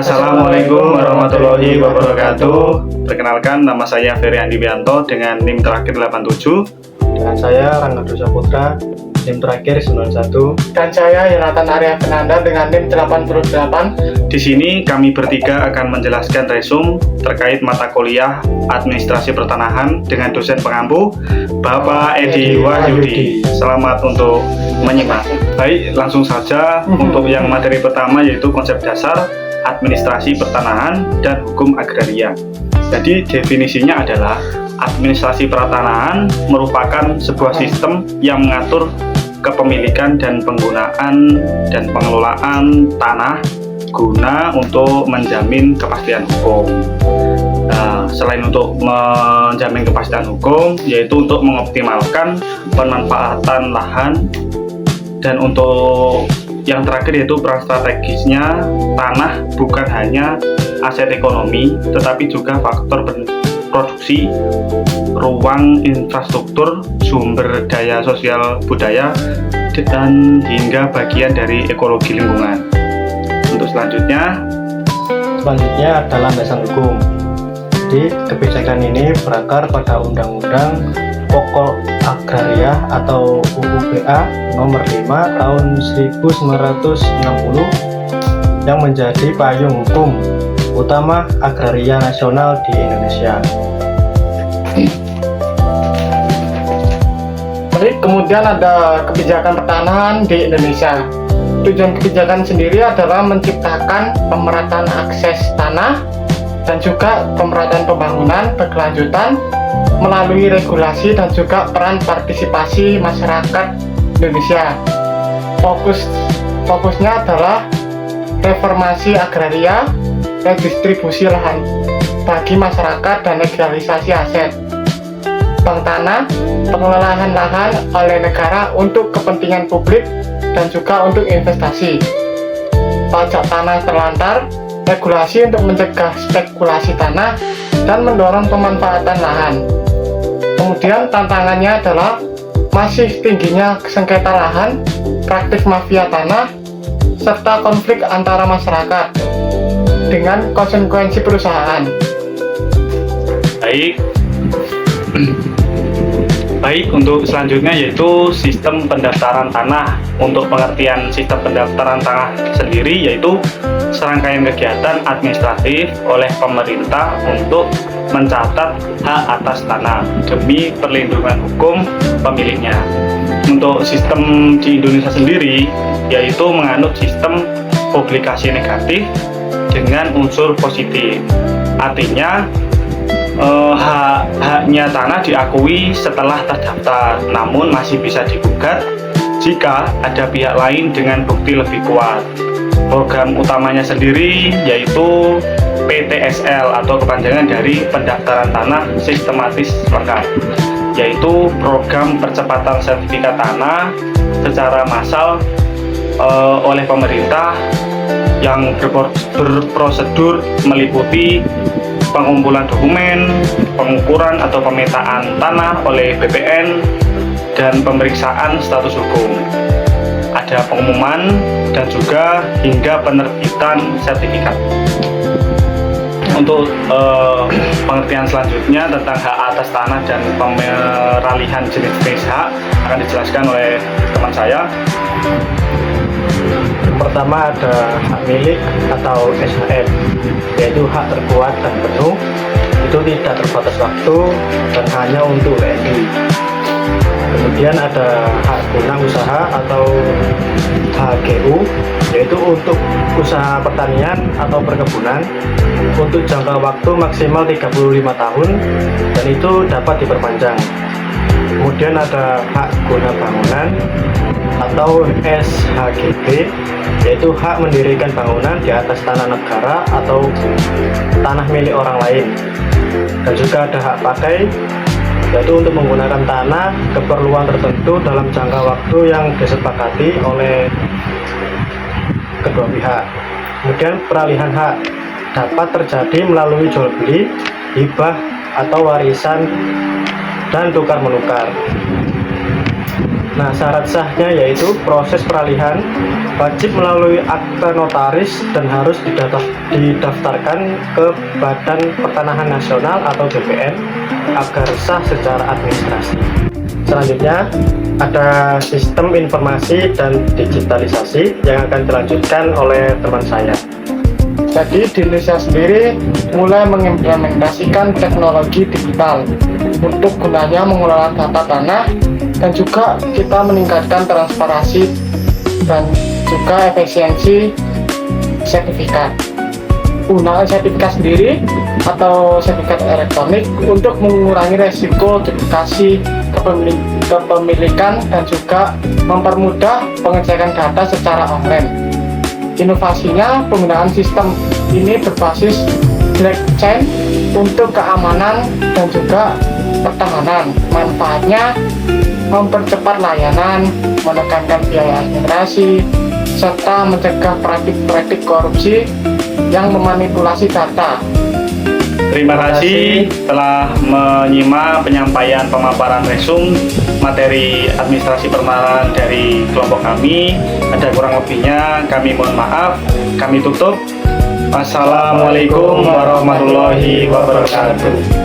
Assalamualaikum warahmatullahi wabarakatuh. Perkenalkan, nama saya Ferry Andi Wianto dengan NIM terakhir 87. Dengan saya Rangga Dosa Putra, NIM terakhir 91. Dan saya Yonatan Arya Fernanda dengan NIM 88. Di sini kami bertiga akan menjelaskan resum terkait mata kuliah Administrasi Pertanahan dengan dosen pengampu Bapak Edi Wahyudi. Selamat untuk menyimak. Baik, langsung saja untuk yang materi pertama yaitu konsep dasar administrasi pertanahan dan hukum agraria. Jadi definisinya adalah administrasi pertanahan merupakan sebuah sistem yang mengatur kepemilikan dan penggunaan dan pengelolaan tanah guna untuk menjamin kepastian hukum. Nah, selain untuk menjamin kepastian hukum, yaitu untuk mengoptimalkan pemanfaatan lahan, dan untuk yang terakhir yaitu peran strategisnya, tanah bukan hanya aset ekonomi, tetapi juga faktor produksi, ruang infrastruktur, sumber daya sosial budaya, dan hingga bagian dari ekologi lingkungan. Untuk selanjutnya adalah landasan hukum. Jadi kebijakan ini berakar pada Undang-Undang Pokok Agraria atau UUPA nomor 5 tahun 1960 yang menjadi payung hukum utama agraria nasional di Indonesia. Kemudian ada kebijakan pertanahan di Indonesia. Tujuan kebijakan sendiri adalah menciptakan pemerataan akses tanah dan juga pemerataan pembangunan berkelanjutan melalui regulasi dan juga peran partisipasi masyarakat Indonesia. Fokusnya adalah reformasi agraria, redistribusi lahan bagi masyarakat dan legalisasi aset, bank tanah, pengelolaan lahan oleh negara untuk kepentingan publik dan juga untuk investasi, pajak tanah terlantar, regulasi untuk mencegah spekulasi tanah dan mendorong pemanfaatan lahan. Kemudian tantangannya adalah masih tingginya sengketa lahan, praktik mafia tanah, serta konflik antara masyarakat dengan konsekuensi perusahaan. Baik, untuk selanjutnya yaitu sistem pendaftaran tanah. Untuk pengertian sistem pendaftaran tanah sendiri yaitu serangkaian kegiatan administratif oleh pemerintah untuk mencatat hak atas tanah demi perlindungan hukum pemiliknya. Untuk sistem di Indonesia sendiri yaitu menganut sistem obligasi negatif dengan unsur positif. Artinya haknya tanah diakui setelah terdaftar, namun masih bisa digugat jika ada pihak lain dengan bukti lebih kuat. Program utamanya sendiri yaitu PTSL atau kepanjangan dari pendaftaran tanah sistematis lengkap, yaitu program percepatan sertifikat tanah secara massal oleh pemerintah yang berprosedur meliputi pengumpulan dokumen, pengukuran atau pemetaan tanah oleh BPN, dan pemeriksaan status hukum. Ada pengumuman dan juga hingga penerbitan sertifikat. Untuk pengertian selanjutnya tentang hak atas tanah dan pemeralihan jenis-jenis hak akan dijelaskan oleh teman saya. Pertama ada hak milik atau SHM, yaitu hak terkuat dan penuh, itu tidak terbatas waktu dan hanya untuk WNI. Kemudian ada hak guna usaha atau HGU, yaitu untuk usaha pertanian atau perkebunan untuk jangka waktu maksimal 35 tahun dan itu dapat diperpanjang. Kemudian ada hak guna bangunan atau SHGB, yaitu hak mendirikan bangunan di atas tanah negara atau tanah milik orang lain. Dan juga ada hak pakai, yaitu untuk menggunakan tanah keperluan tertentu dalam jangka waktu yang disepakati oleh kedua pihak. Kemudian peralihan hak dapat terjadi melalui jual beli, hibah atau warisan dan tukar menukar. Nah, syarat sahnya yaitu proses peralihan wajib melalui akta notaris dan harus didaftarkan ke Badan Pertanahan Nasional atau BPN agar sah secara administrasi. Selanjutnya, ada sistem informasi dan digitalisasi yang akan dilanjutkan oleh teman saya. Jadi di Indonesia sendiri mulai mengimplementasikan teknologi digital untuk gunanya mengelola data tanah, dan juga kita meningkatkan transparansi dan juga efisiensi sertifikat. Penggunaan sertifikat sendiri atau sertifikat elektronik untuk mengurangi resiko duplikasi kepemilikan dan juga mempermudah pengecekan data secara online. Inovasinya, penggunaan sistem ini berbasis blockchain untuk keamanan dan juga pertahanan. Manfaatnya mempercepat layanan, menekankan biaya administrasi, serta mencegah praktik-praktik korupsi yang memanipulasi data. Terima kasih telah menyimak penyampaian pemaparan resum materi administrasi pertanahan dari kelompok kami. Ada kurang lebihnya, kami mohon maaf. Kami tutup. Wassalamualaikum warahmatullahi wabarakatuh.